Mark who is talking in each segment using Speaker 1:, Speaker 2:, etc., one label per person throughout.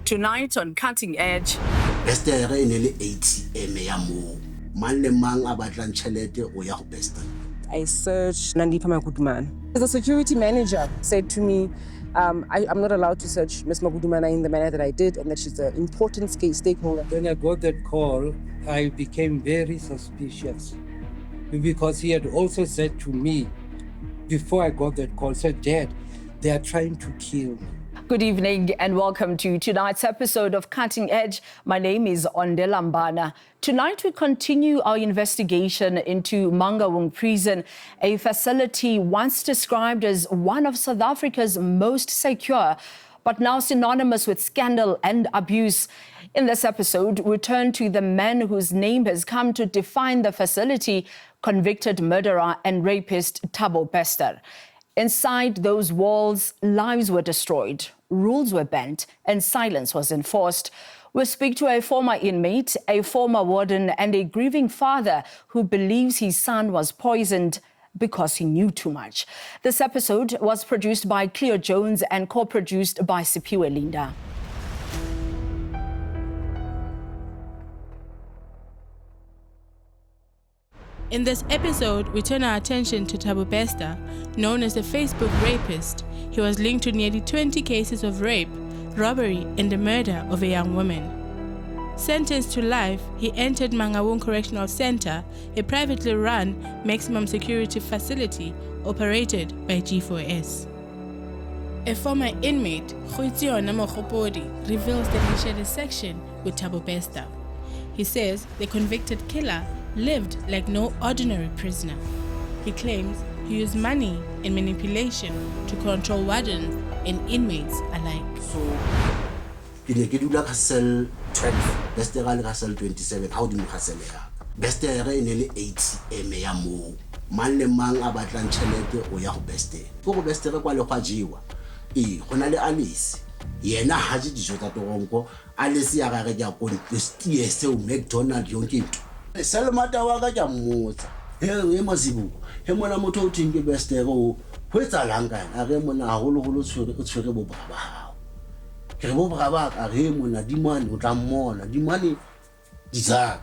Speaker 1: Tonight on Cutting Edge.
Speaker 2: Bester inele ATM ya mo. Man le mang a batlang tšhelete o ya go Bester.
Speaker 3: I searched Nandi Maguduman. The security manager said to me, I'm not allowed to search Ms. Magudumana in the manner that I did, and that she's an important stakeholder.
Speaker 4: When I got that call, I became very suspicious because he had also said to me, before I got that call, said, Dad, they are trying to kill me.
Speaker 1: Good evening and welcome to tonight's episode of Cutting Edge. My name is Ondela Mbana. Tonight we continue our investigation into Mangaung Prison, a facility once described as one of South Africa's most secure, but now synonymous with scandal and abuse. In this episode, we turn to the man whose name has come to define the facility, convicted murderer and rapist Thabo Bester. Inside those walls, lives were destroyed, rules were bent, and silence was enforced. We'll speak to a former inmate, a former warden, and a grieving father who believes his son was poisoned because he knew too much. This episode was produced by Cleo Jones and co-produced by Sipiwe Linda.
Speaker 5: In this episode, we turn our attention to Thabo Bester, known as the Facebook rapist. He was linked to nearly 20 cases of rape, robbery, and the murder of a young woman. Sentenced to life, he entered Mangaung Correctional Center, a privately run maximum security facility operated by G4S. A former inmate, Khoitsiona Mokgopodi, reveals that he shared a section with Thabo Bester. He says the convicted killer lived like no ordinary prisoner. He claims he used money and manipulation to control wardens and inmates alike.
Speaker 2: So, ke dula ka cell 12, Bester ka cell 27, how do you cell ya? Bester inele ATM ya mo. Man le mang a batlang tšhelete o ya go Bester. Go Bester kwa le gwa jiwa. Go na le Alice. Yena ha je dijo tsa toronko, Alice ya ga ja ko stie se o McDonald yonke ntho. Salemata wa ka ja mmotsa he Mazibu he mona motho o thing ke Bester go etsalang ka a re mona haholo o tshwere bo baba hao ke re bo baba ka re mona di mane o tla mmona di mane di tsaka.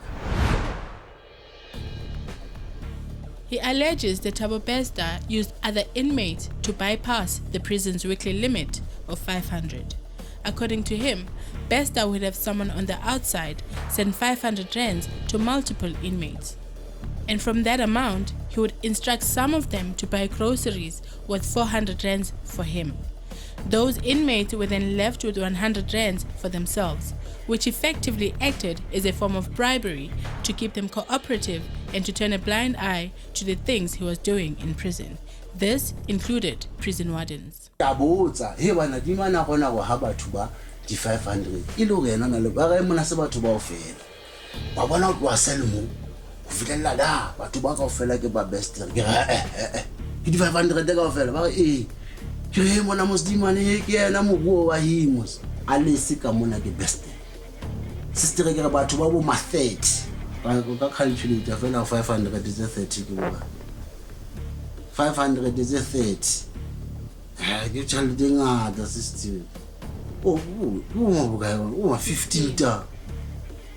Speaker 5: He alleges that Thabo Bester used other inmates to bypass the prison's weekly limit of 500. According to him, Bester would have someone on the outside send 500 rands to multiple inmates. And from that amount, he would instruct some of them to buy groceries worth 400 rands for him. Those inmates were then left with 100 rands for themselves, which effectively acted as a form of bribery to keep them cooperative and to turn a blind eye to the things he was doing in prison. This included prison wardens.
Speaker 2: He bana di mana gona go ha batho ba di 500 ile go yena na le ba ga mona se batho ba o fela ba bona go selmo go fitlela da batho ba ka o fela ke ba Bester ke ke di 500 ka o fela ba ke re mona mosdimane ke yena mogo wa himos Alice ka mona ke Bester sister ke re batho ba bo ma 30 ba ka calculate fela 500 is 30 ke ba 500 is 30. Ke tšhelete ngata system o 15 ta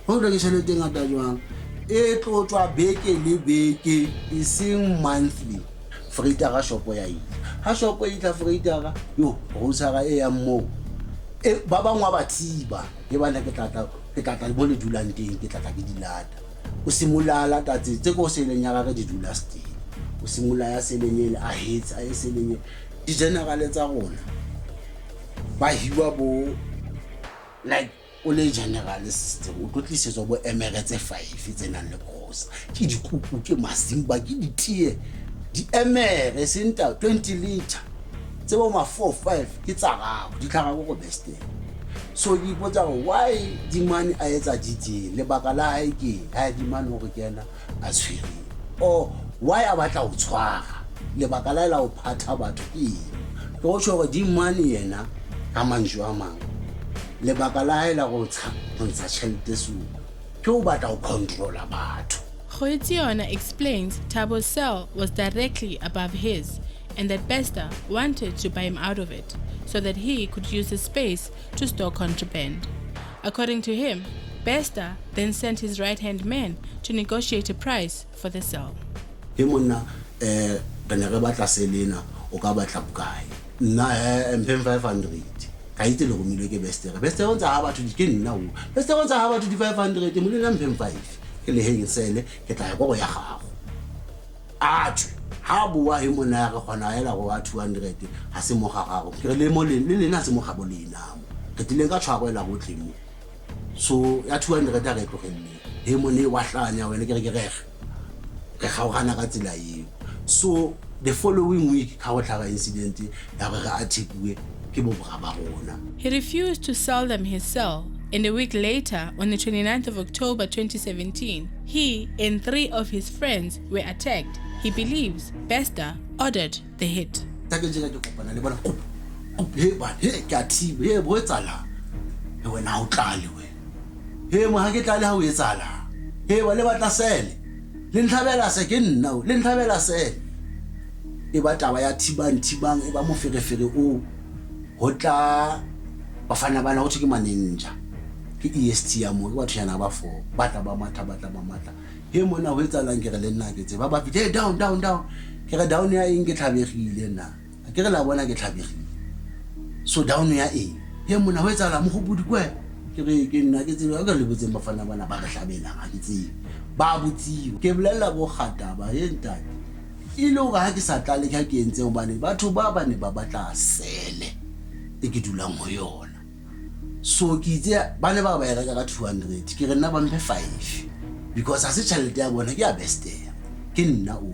Speaker 2: ho le ke tšhelete ngata jwang e tlo tswa beke le beke iseng monthly freezer ga shop ya ita ha shop e tla freezer yo go tsara e ya mo e ba bangwa ba thiba ke bana ke tata bo le dulang teng ke tata ke dilata o simolala tatse tse go se leng ya ga di dula steng o simolala ya se lenyele a hits a se lenyele di general tsa rona ba hiwa bo like o le general system o tlotlisetswa bo emeretse 5 tse nang le cross ke dikuku ke masimba ke ditie di emere senta 20 liter tse bo ma 4-5 ke tsa gago di tlhaga go Bester. So di botsa why di mani a etsa ditse le baka la hae ke ha di mani go kena a tshwere o why a batla o tshwara le baka la o phatha batho ke go tsho di mani yena ka manjwa a mang le baka la hae la go ntsha tšhelete su ke o batla o controla batho.
Speaker 5: Khoitsiona explains Thabo's cell was directly above his and that Bester wanted to buy him out of it so that he could use the space to store contraband. According to him, Bester then sent his right-hand man to negotiate a price for the cell.
Speaker 2: He monna re ne re batla selena o ka batla bokae nna mphe 500 ka itse le romilwe ke Bester o ntse ha batho ke nna o Bester o ntse ha batho di 500 mo le nna mphe 5 ke le heng sele ke tla go ya gago athu ha bua he monna re khona ela go 200 ha se mo gagago ke le mo le lena se mo gabo lena ke tlile ka tshwarela go tlemo so ya 200 a re tlogelle he mone wa hlanya wena ke re ke gaogana ka tsela eo so the following week ka go tlhaga incident ya re ga athikuwe ke bo bra ba rona.
Speaker 5: He refused to sell them his cell, and a week later, on the 29th of October 2017, he and 3 of his friends were attacked. He believes Bester ordered the hit.
Speaker 2: Ta ke jela ke kopana le bona he ba he ka thibe he bo etsala he wena o tlale we he mo ha ke tlale ha o etsala he ba le batla sele le ntlhabela se ke nna o le ntlhabela se e ba taba ya thibang e ba mo ferefere o hotla ba fana bana ho thike manager ke EST ya mo ba thwana ba 4 batla ba matha he mona ho etsalang ke re le nna ke tse ba fite down ke re down ya eng ke tlhabegile nna ke re la bona ke tlhabegile so down ya eng he mona ho etsala mo go budi kwe ke re ke nna ke tsebe ka le botseng ba fana bana ba re hlabela ga ke tsebe ba botsiwe ke bolella bo gata ba he ntate ile o ga ke sa tlale ka ke entse obane batho ba bane ba batla sele e ke dulang mo yona so ke itse bane ba e reka ka 200 ke re nna ba mpe 5 because a se tšhelete ya bona ke ya Bester ke nna o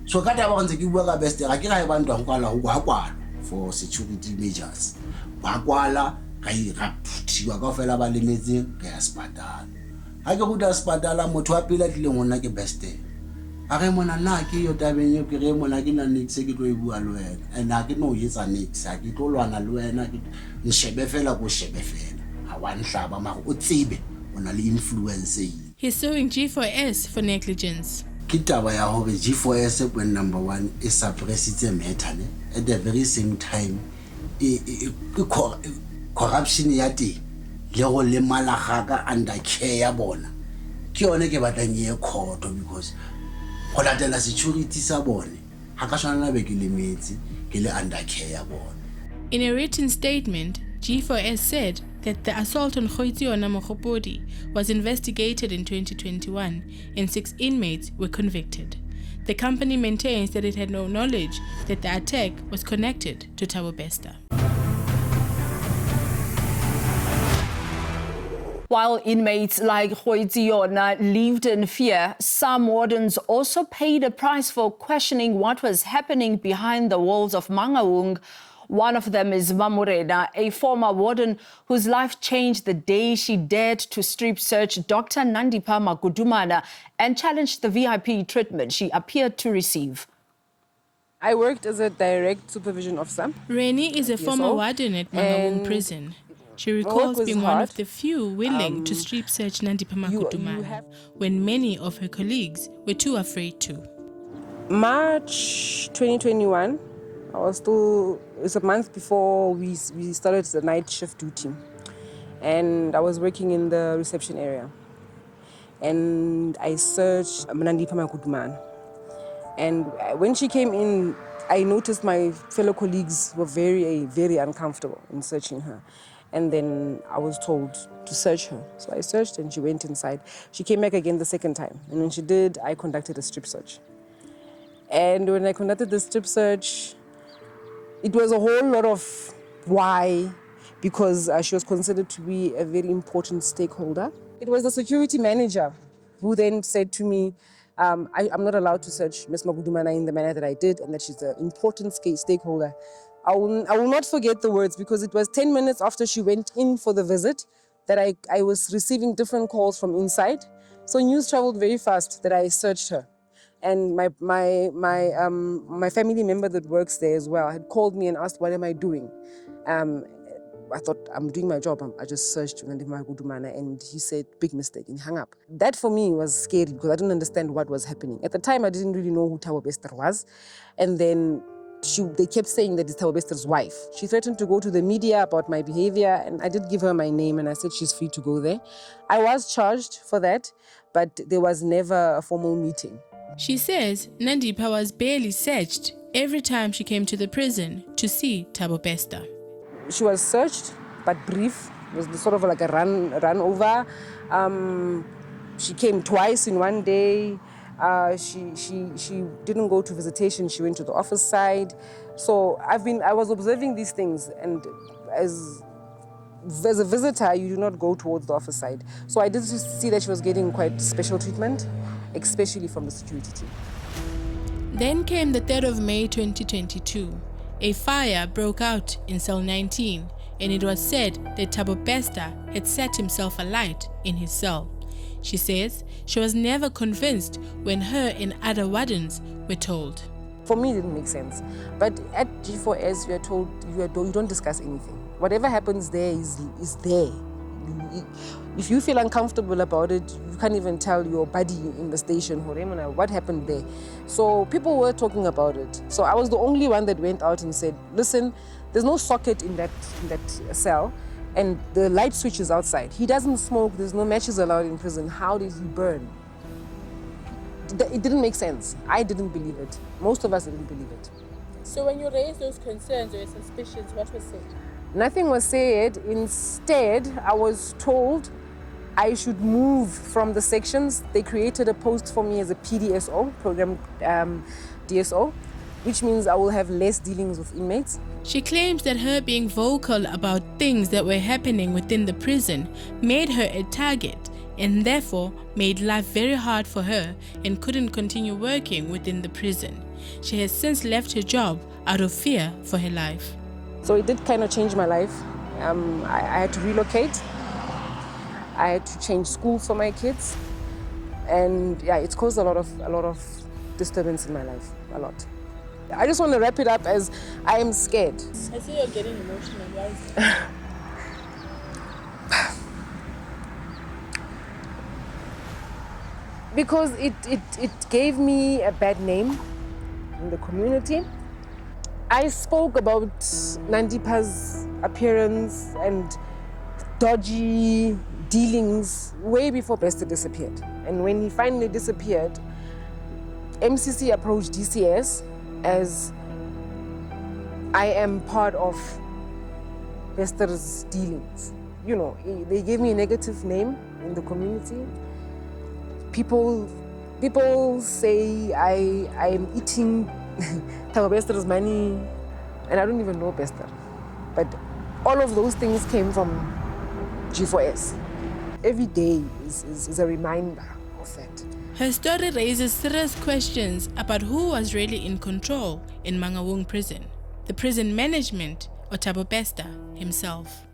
Speaker 2: so ka taba ntse ke bua ka Bester ga ke ga e bantwa go kwala go kwala for security measures ba kwala ga e ga thiwa ka fela ba lemetse ka ya spatala ha ke go da spatala motho wa pele tlile ngona ke Bester a re mona nna ke yo tabeng ke re mona ke na nix ke tlo e bua le wena and a ke no yetsa nix a ke tlo lwana le wena ke nshebe fela go shebe fela ha wa nhlaba ma o tsebe ona le influence e.
Speaker 5: He's suing G4S for negligence.
Speaker 2: Ke taba ya hore G4S point number 1 is suppressitse matter ne at the very same time corruption ya teng le go le malagaga under care ya bona ke yone ke batlang ye court because go latela security sa bone ha ka tshwana be ke le metsi ke le under care ya bone.
Speaker 5: In a written statement, G4S said that the assault on Khoitsiona Mokgopodi was investigated in 2021 and 6 inmates were convicted. The company maintains that it had no knowledge that the attack was connected to Thabo Bester.
Speaker 1: While inmates like Khoitsiona lived in fear, some wardens also paid a price for questioning what was happening behind the walls of Mangaung. One of them is Mamurena, a former warden whose life changed the day she dared to strip search Dr. Nandipha Magudumana and challenged the VIP treatment she appeared to receive.
Speaker 3: I worked as a direct supervision officer.
Speaker 5: Reni is a former warden at Mangaung Prison. She recalls being one of the few willing to strip search Nandipha Magudumana when many of her colleagues were too afraid to.
Speaker 3: March 2021, it's a month before we started the night shift duty. And I was working in the reception area. And I searched Nandipha Magudumana. And when she came in, I noticed my fellow colleagues were very, very uncomfortable in searching her. And then I was told to search her. So I searched and she went inside. She came back again the second time. And when she did, I conducted a strip search. And when I conducted the strip search, it was a whole lot of why, because she was considered to be a very important stakeholder. It was the security manager who then said to me, I'm not allowed to search Ms. Magudumana in the manner that I did, and that she's an important stakeholder. I will not forget the words, because it was 10 minutes after she went in for the visit that I was receiving different calls from inside. So news traveled very fast that I searched her. And my family member that works there as well had called me and asked, what am I doing? I thought, I'm doing my job. I just searched Nandipha Magudumana, and he said, big mistake, and he hung up. That for me was scary because I didn't understand what was happening. At the time, I didn't really know who Thabo Bester was. And then they kept saying that it's Thabo Bester's wife. She threatened to go to the media about my behavior, and I did give her my name and I said she's free to go there. I was charged for that, but there was never a formal meeting.
Speaker 5: She says Nandipha was barely searched every time she came to the prison to see Thabo Bester.
Speaker 3: She was searched, but brief. It was sort of like a run over. She came twice in one day. She didn't go to visitation. She went to the office side. So I was observing these things, and as a visitor, you do not go towards the office side. So I did see that she was getting quite special treatment, especially from the security team.
Speaker 5: Then came the 3rd of May 2022. A fire broke out in cell 19, and it was said that Thabo Bester had set himself alight in his cell. She says she was never convinced when her and other wardens were told.
Speaker 3: For me, it didn't make sense. But at G4S, you are told you don't discuss anything. Whatever happens there is there. If you feel uncomfortable about it, you can't even tell your buddy in the station, what happened there. So people were talking about it. So I was the only one that went out and said, listen, there's no socket in that cell, and the light switch is outside. He doesn't smoke, there's no matches allowed in prison. How did he burn? It didn't make sense. I didn't believe it. Most of us didn't believe it.
Speaker 5: So when you raised those concerns or your suspicions, what was said?
Speaker 3: Nothing was said. Instead, I was told I should move from the sections. They created a post for me as a PDSO, program DSO, which means I will have less dealings with inmates.
Speaker 5: She claims that her being vocal about things that were happening within the prison made her a target and therefore made life very hard for her and couldn't continue working within the prison. She has since left her job out of fear for her life.
Speaker 3: So it did kind of change my life. I had to relocate. I had to change schools for my kids. And yeah, it's caused a lot of disturbance in my life, a lot. I just want to wrap it up as I am scared.
Speaker 5: I see you're getting emotional. Why is that?
Speaker 3: Because it gave me a bad name in the community. I spoke about Nandipha's appearance and dodgy dealings way before Bester disappeared. And when he finally disappeared, MCC approached DCS as I am part of Bester's dealings. You know, they gave me a negative name in the community. People say I am eating Thabo Bester's money, and I don't even know Bester. But all of those things came from G4S. Every day is a reminder of that.
Speaker 5: Her story raises serious questions about who was really in control in Mangaung Prison, the prison management or Thabo Bester himself.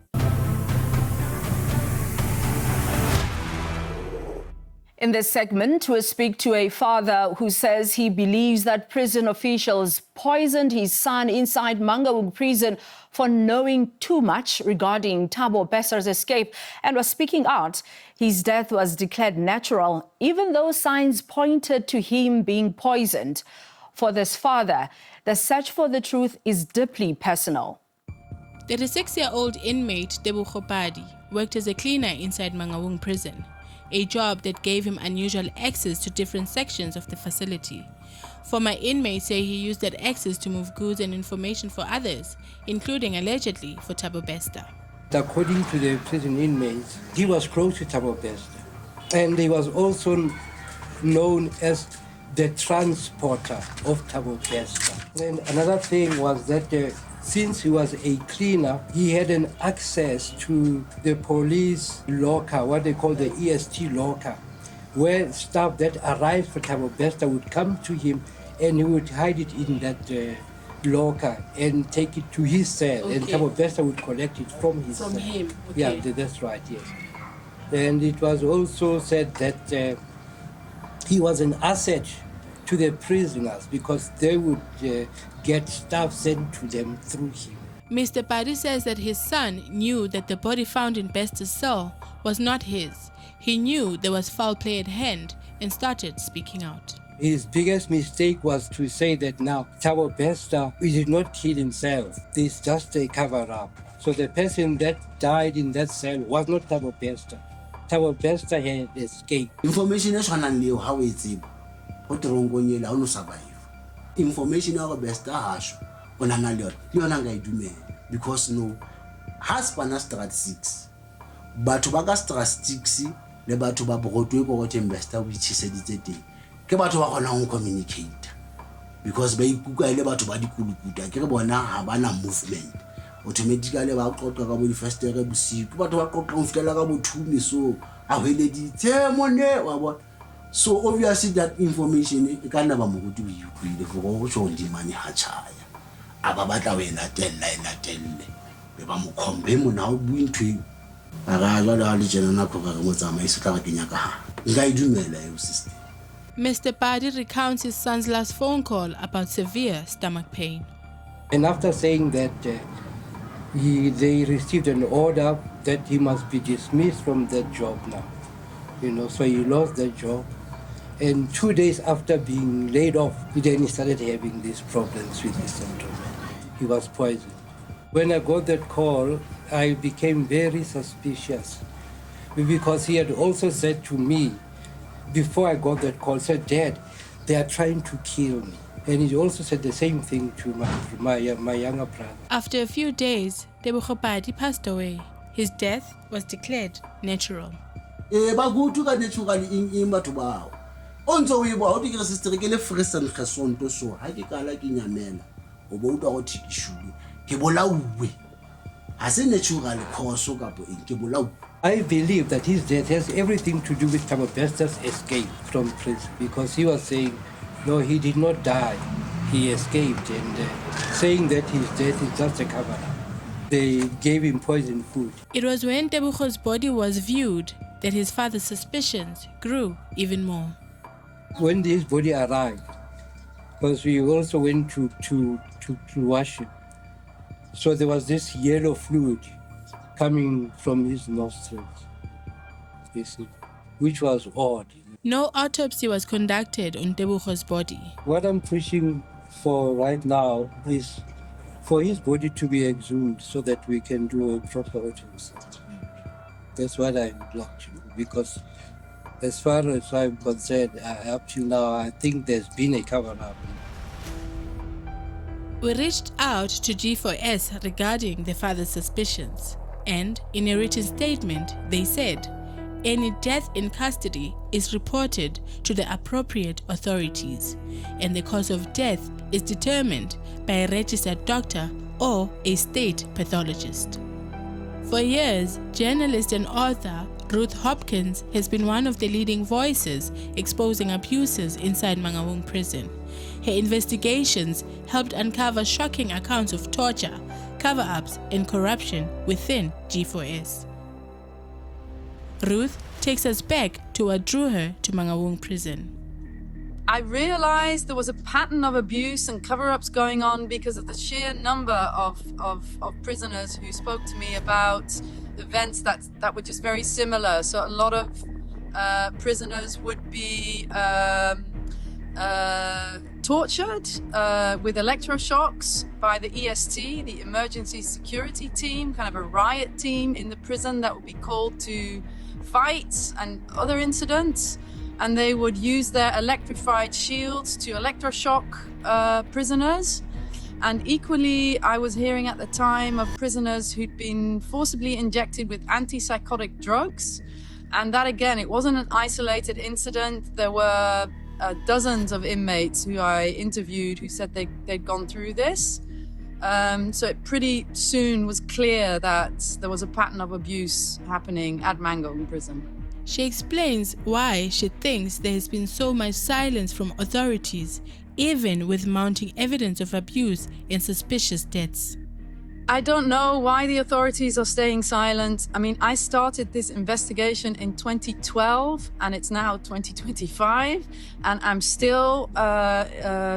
Speaker 1: In this segment, we'll speak to a father who says he believes that prison officials poisoned his son inside Mangaung Prison for knowing too much regarding Thabo Bester's escape and was speaking out. His death was declared natural, even though signs pointed to him being poisoned. For this father, the search for the truth is deeply personal.
Speaker 5: 36-year-old inmate Debu Khopadi worked as a cleaner inside Mangaung Prison, a job that gave him unusual access to different sections of the facility. Former inmates say he used that access to move goods and information for others, including allegedly for Thabo Bester.
Speaker 4: According to the prison inmates, he was close to Thabo Bester, and he was also known as the transporter of Thabo Bester. And another thing was that since he was a cleaner, he had an access to the police locker, what they call the EST locker, where staff that arrived for Thabo Bester would come to him and he would hide it in that locker and take it to his cell, okay. And Thabo Bester would collect it from his cell. From him, okay. Yeah, that's right, yes. And it was also said that he was an asset to the prisoners because they would get stuff sent to them through him.
Speaker 5: Mr. Padi says that his son knew that the body found in Bester's cell was not his. He knew there was foul play at hand and started speaking out.
Speaker 4: His biggest mistake was to say that now Thabo Bester did not kill himself. It's just a cover-up. So the person that died in that cell was not Thabo Bester. Thabo Bester had escaped.
Speaker 2: Information e tshwanang le ha o e tseba go teronkong ele ha o no survive. Information ya go Bester hasho o nana le yona ga e dumela because no has pana strat 6 batho ba ka strat 6 le batho ba borotwe go go Bester o itshiseditse teng ke batho ba gona go communicate because ba ikuka ile batho ba dikulukuta ke re bona ha bana movement automatically ba qoqa ka bo di first year bosiku batho ba qoqa go fitela ka bothumi so a hweleditse mone wa bona so obviously that information e ka nna ba moruti o ikuile go go tshong di mane ha tshaya aba batla o elatelle be ba mo khombe mo na o buintwe aga jalo a le jena na go ga mo tsamaisa tla ga kenya ka ha nka e dumela e system.
Speaker 5: Mr. Padi recounts his son's last phone call about severe stomach pain.
Speaker 4: And after saying that they received an order that he must be dismissed from that job now. So he lost that job. And 2 days after being laid off, then he started having these problems with his symptoms. He was poisoned. When I got that call, I became very suspicious because he had also said to me, before I got that call, said, "Dad, they are trying to kill me." And he also said the same thing to my younger brother.
Speaker 5: After a few days, Tebogo Padi passed away. His death was declared natural.
Speaker 2: Ba go tu ka natural in batho bao onzo we bo o dikere sister ke le freezen gesonto so ha ke kala ke nyamela o bo utlwa go thikishulu ke bolauwe ha se natural cause ka bo eng ke bolauwe.
Speaker 4: I believe that his death has everything to do with Thabo Bester's escape from prison because he was saying, no, he did not die, he escaped, and saying that his death is just a cover-up. They gave him poison food.
Speaker 5: It was when Tebogo's body was viewed that his father's suspicions grew even more.
Speaker 4: When his body arrived, because we also went to wash him, so there was this yellow fluid coming from his nostrils, which was odd.
Speaker 5: No autopsy was conducted on Tebogo's body.
Speaker 4: What I'm pushing for right now is for his body to be exhumed so that we can do a proper autopsy. That's what I would like to do because as far as I'm concerned, up till now, I think there's been a cover-up.
Speaker 5: We reached out to G4S regarding the father's suspicions. And in a written statement, they said, any death in custody is reported to the appropriate authorities, and the cause of death is determined by a registered doctor or a state pathologist. For years, journalist and author Ruth Hopkins has been one of the leading voices exposing abuses inside Mangaung Prison. Her investigations helped uncover shocking accounts of torture, cover-ups and corruption within G4S. Ruth takes us back to what drew her to Mangaung Prison.
Speaker 6: I realized there was a pattern of abuse and cover-ups going on because of the sheer number of prisoners who spoke to me about events that were just very similar. So a lot of prisoners would be tortured with electroshocks by the EST, the Emergency Security Team, kind of a riot team in the prison that would be called to fights and other incidents. And they would use their electrified shields to electroshock prisoners. And equally, I was hearing at the time of prisoners who'd been forcibly injected with antipsychotic drugs. And that, again, it wasn't an isolated incident. There were dozens of inmates who I interviewed who said they'd gone through this. So it pretty soon was clear that there was a pattern of abuse happening at Mangaung Prison.
Speaker 5: She explains why she thinks there has been so much silence from authorities, even with mounting evidence of abuse and suspicious deaths.
Speaker 6: I don't know why the authorities are staying silent. I mean, I started this investigation in 2012 and it's now 2025 and I'm still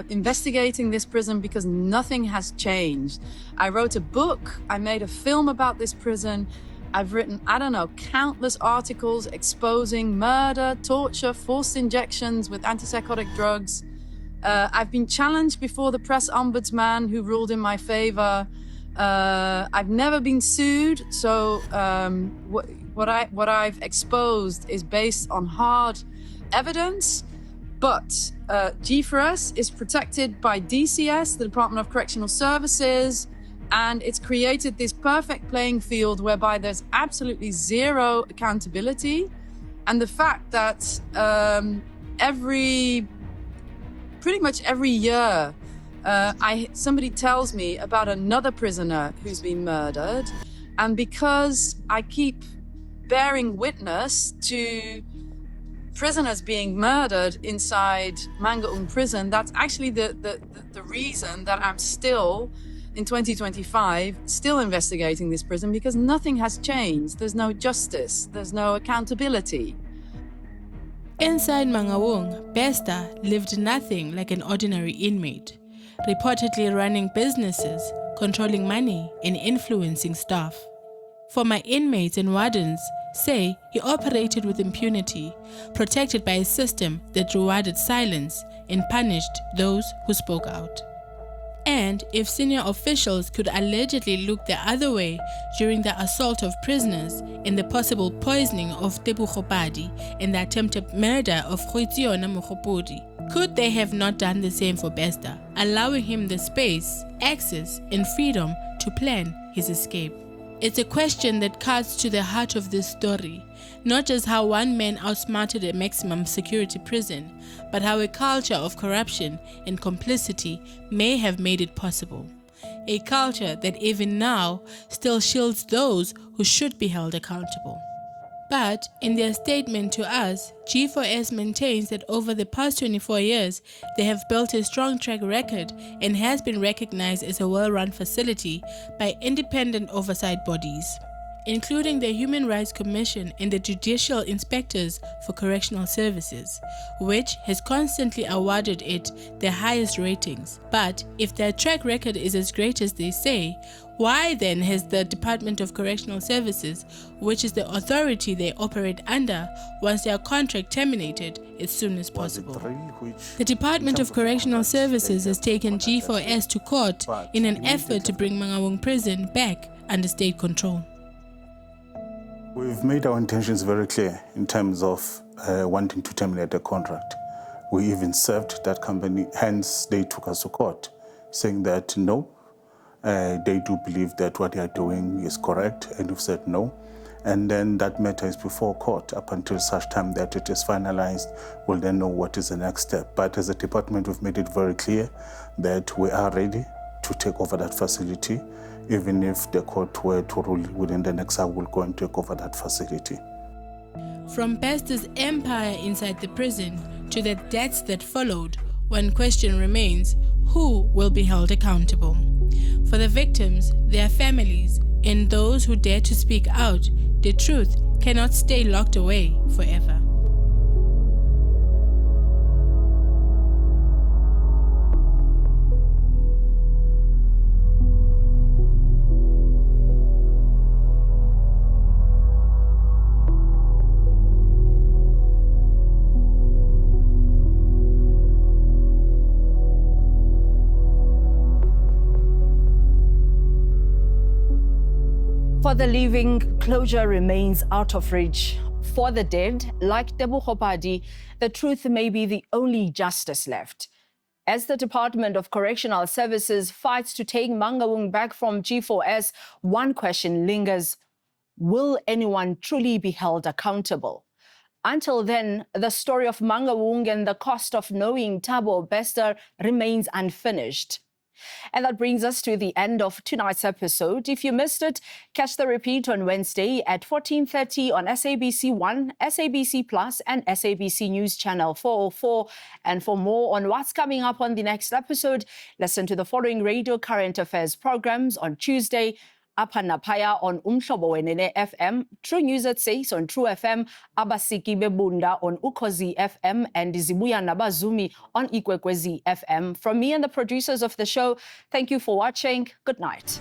Speaker 6: investigating this prison because nothing has changed. I wrote a book, I made a film about this prison, I've written, I don't know, countless articles exposing murder, torture, forced injections with antipsychotic drugs. I've been challenged before the press ombudsman who ruled in my favor. I've never been sued, so what I've exposed is based on hard evidence. But G4S is protected by DCS, the Department of Correctional Services, and it's created this perfect playing field whereby there's absolutely zero accountability. And the fact that pretty much every year, somebody tells me about another prisoner who's been murdered. And because I keep bearing witness to prisoners being murdered inside Mangaung Prison, that's actually the reason that I'm still, in 2025, still investigating this prison, because nothing has changed. There's no justice, there's no accountability.
Speaker 5: Inside Mangaung, Bester lived nothing like an ordinary inmate, reportedly running businesses, controlling money, and influencing staff. Former inmates and wardens say he operated with impunity, protected by a system that rewarded silence and punished those who spoke out. And if senior officials could allegedly look the other way during the assault of prisoners and the possible poisoning of Thabo Bester and the attempted murder of Mogopodi, could they have not done the same for Bester, allowing him the space, access, and freedom to plan his escape? It's a question that cuts to the heart of this story, not just how one man outsmarted a maximum security prison, but how a culture of corruption and complicity may have made it possible. A culture that even now still shields those who should be held accountable. But in their statement to us, G4S maintains that over the past 24 years, they have built a strong track record and has been recognized as a well-run facility by independent oversight bodies, including the Human Rights Commission and the Judicial Inspectors for Correctional Services, which has constantly awarded it the highest ratings. But if their track record is as great as they say, why then has the Department of Correctional Services, which is the authority they operate under, wants their contract terminated as soon as possible? The Department of Correctional Services has taken G4S to court in an effort to bring Mangaung Prison back under state control.
Speaker 7: We've made our intentions very clear in terms of wanting to terminate the contract. We even served that company, hence they took us to court, saying that no, they do believe that what they are doing is correct, and we've said no. And then that matter is before court up until such time that it is finalized. We'll then know what is the next step. But as a department, we've made it very clear that we are ready to take over that facility. Even if the court were to rule within the next hour, we'll go and take over that facility.
Speaker 5: From Bester's empire inside the prison to the deaths that followed, one question remains: who will be held accountable? For the victims, their families, and those who dare to speak out, the truth cannot stay locked away forever.
Speaker 1: For the living, closure remains out of reach. For the dead, like Thabo Bester, the truth may be the only justice left. As the Department of Correctional Services fights to take Mangaung back from G4S, one question lingers: will anyone truly be held accountable? Until then, the story of Mangaung and the cost of knowing Thabo Bester remains unfinished. And that brings us to the end of tonight's episode. If you missed it, catch the repeat on Wednesday at 14:30 on SABC 1, SABC Plus, and SABC News Channel 404. And for more on what's coming up on the next episode, listen to the following radio current affairs programs on Tuesday: Apha Naphaya on Umhlobo Wenene FM, True News at 6 on True FM, Abasiki Bebunda on Ukhozi FM, and Zibuya Nabazumi on Ikwekwezi FM. From me and the producers of the show, thank you for watching. Good night.